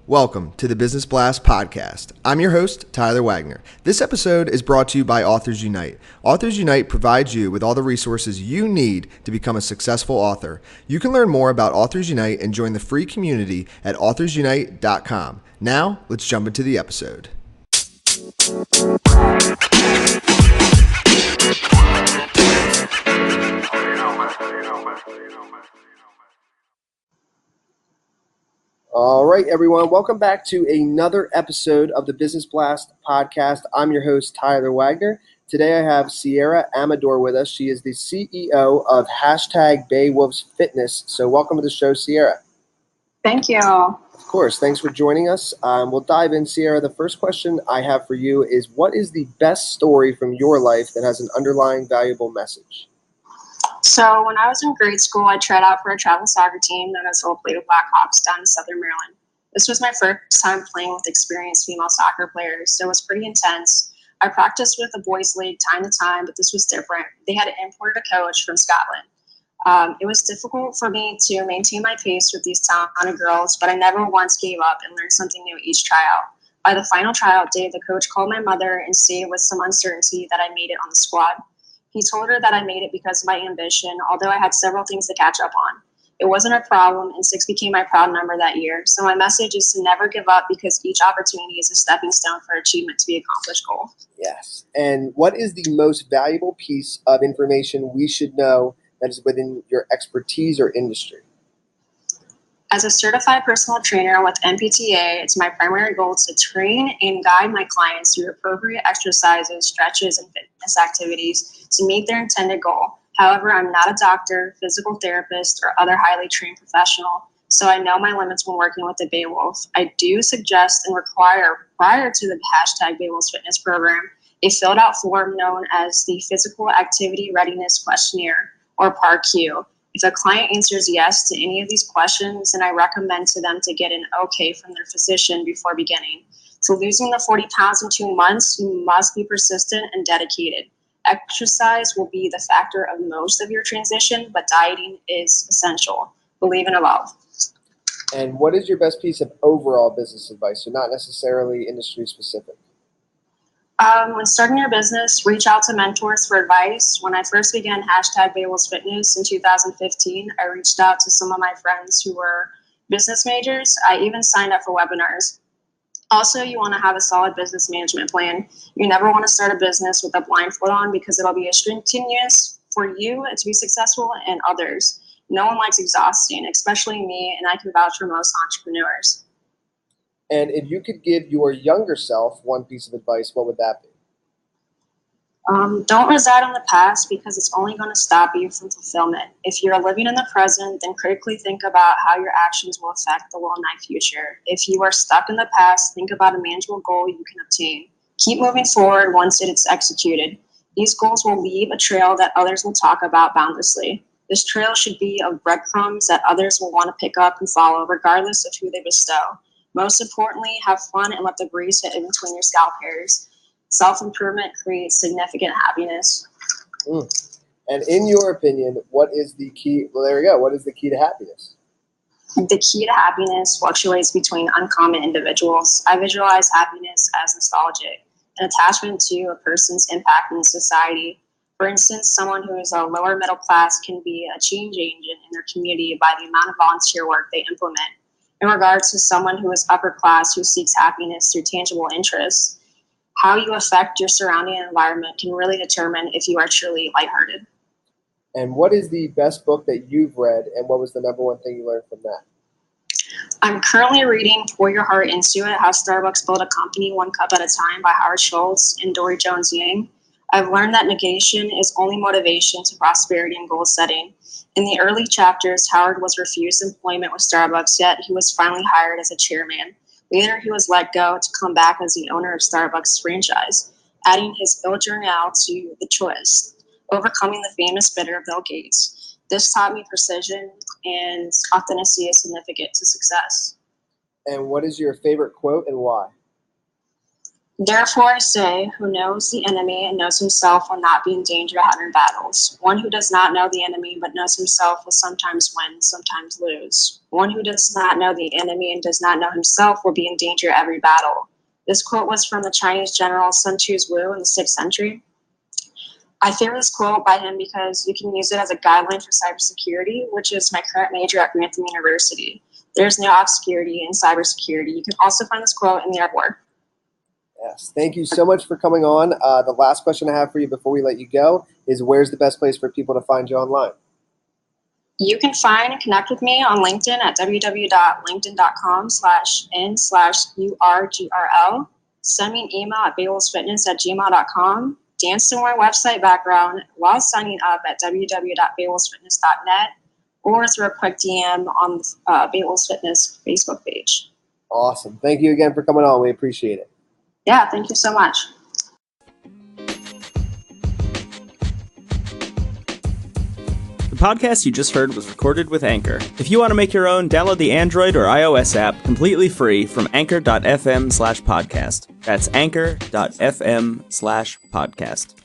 Welcome to the Business Blast podcast. I'm your host, Tyler Wagner. This episode is brought to you by Authors Unite. Authors Unite provides you with all the resources you need to become a successful author. You can learn more about Authors Unite and join the free community at authorsunite.com. Now, let's jump into the episode. All right, everyone. Welcome back to another episode of the Business Blast podcast. I'm your host, Tyler Wagner. Today I have Sierra Amador with us. She is the CEO of #BayWolves Fitness. So welcome to the show, Sierra. Thank you. Of course. Thanks for joining us. We'll dive in, Sierra. The first question I have for you is, what is the best story from your life that has an underlying valuable message? So when I was in grade school, I tried out for a travel soccer team known as the Old Blackhawks down in Southern Maryland. This was my first time playing with experienced female soccer players, so it was pretty intense. I practiced with the boys' league time to time, but this was different. They had imported a coach from Scotland. It was difficult for me to maintain my pace with these talented girls, but I never once gave up and learned something new each tryout. By the final tryout day, the coach called my mother and stated with some uncertainty that I made it on the squad. He told her that I made it because of my ambition, although I had several things to catch up on. It wasn't a problem, and 6 became my proud number that year. So my message is to never give up, because each opportunity is a stepping stone for achievement to be accomplished goal. Yes. And what is the most valuable piece of information we should know that is within your expertise or industry? As a certified personal trainer with NPTA, it's my primary goal to train and guide my clients through appropriate exercises, stretches, and fitness activities to meet their intended goal. However, I'm not a doctor, physical therapist, or other highly trained professional, so I know my limits when working with the Baywolf. I do suggest and require, prior to the #BayWolves Fitness program, a filled out form known as the Physical Activity Readiness Questionnaire, or PARQ. If a client answers yes to any of these questions, then I recommend to them to get an okay from their physician before beginning. So losing the 40 pounds in 2 months, you must be persistent and dedicated. Exercise will be the factor of most of your transition, but dieting is essential. Believe in evolve. And what is your best piece of overall business advice? So not necessarily industry specific. When starting your business, reach out to mentors for advice. When I first began #BayWolves Fitness in 2015, I reached out to some of my friends who were business majors. I even signed up for webinars. Also, you want to have a solid business management plan. You never want to start a business with a blindfold on, because it'll be strenuous for you to be successful and others. No one likes exhausting, especially me, and I can vouch for most entrepreneurs. And if you could give your younger self one piece of advice, what would that be? Don't reside on the past, because it's only going to stop you from fulfillment. If you're living in the present, then critically think about how your actions will affect the well-nigh future. If you are stuck in the past, think about a manageable goal you can obtain. Keep moving forward once it is executed. These goals will leave a trail that others will talk about boundlessly. This trail should be of breadcrumbs that others will want to pick up and follow, regardless of who they bestow. Most importantly, have fun and let the breeze hit in between your scalp hairs. Self-improvement creates significant happiness. And in your opinion, what is the key? Well, there we go. What is the key to happiness? The key to happiness fluctuates between uncommon individuals. I visualize happiness as nostalgic, an attachment to a person's impact in society. For instance, someone who is a lower middle class can be a change agent in their community by the amount of volunteer work they implement. In regards to someone who is upper class who seeks happiness through tangible interests, how you affect your surrounding environment can really determine if you are truly lighthearted. And what is the best book that you've read, and what was the number one thing you learned from that? I'm currently reading Pour Your Heart Into It, How Starbucks Built a Company One Cup at a Time by Howard Schultz and Dory Jones Yang. I've learned that negation is only motivation to prosperity and goal setting. In the early chapters, Howard was refused employment with Starbucks, yet he was finally hired as a chairman. Later, he was let go to come back as the owner of Starbucks franchise, adding his ill journal to the choice, overcoming the famous bitter Bill Gates. This taught me precision and authenticity is significant to success. And what is your favorite quote and why? Therefore I say, who knows the enemy and knows himself will not be in danger of having battles. One who does not know the enemy but knows himself will sometimes win, sometimes lose. One who does not know the enemy and does not know himself will be in danger of every battle. This quote was from the Chinese general Sun Tzu's Wu in the 6th century. I favor this quote by him because you can use it as a guideline for cybersecurity, which is my current major at Grantham University. There's no obscurity in cybersecurity. You can also find this quote in the artwork. Yes, thank you so much for coming on. The last question I have for you before we let you go is, where's the best place for people to find you online? You can find and connect with me on LinkedIn at www.linkedin.com/n/urgrl. Send me an email at baylessfitness@gmail.com. Dance to my website background while signing up at www.baylessfitness.net or through a quick DM on the Bayless Fitness Facebook page. Awesome. Thank you again for coming on. We appreciate it. Yeah, thank you so much. The podcast you just heard was recorded with Anchor. If you want to make your own, download the Android or iOS app completely free from anchor.fm/podcast. That's anchor.fm/podcast.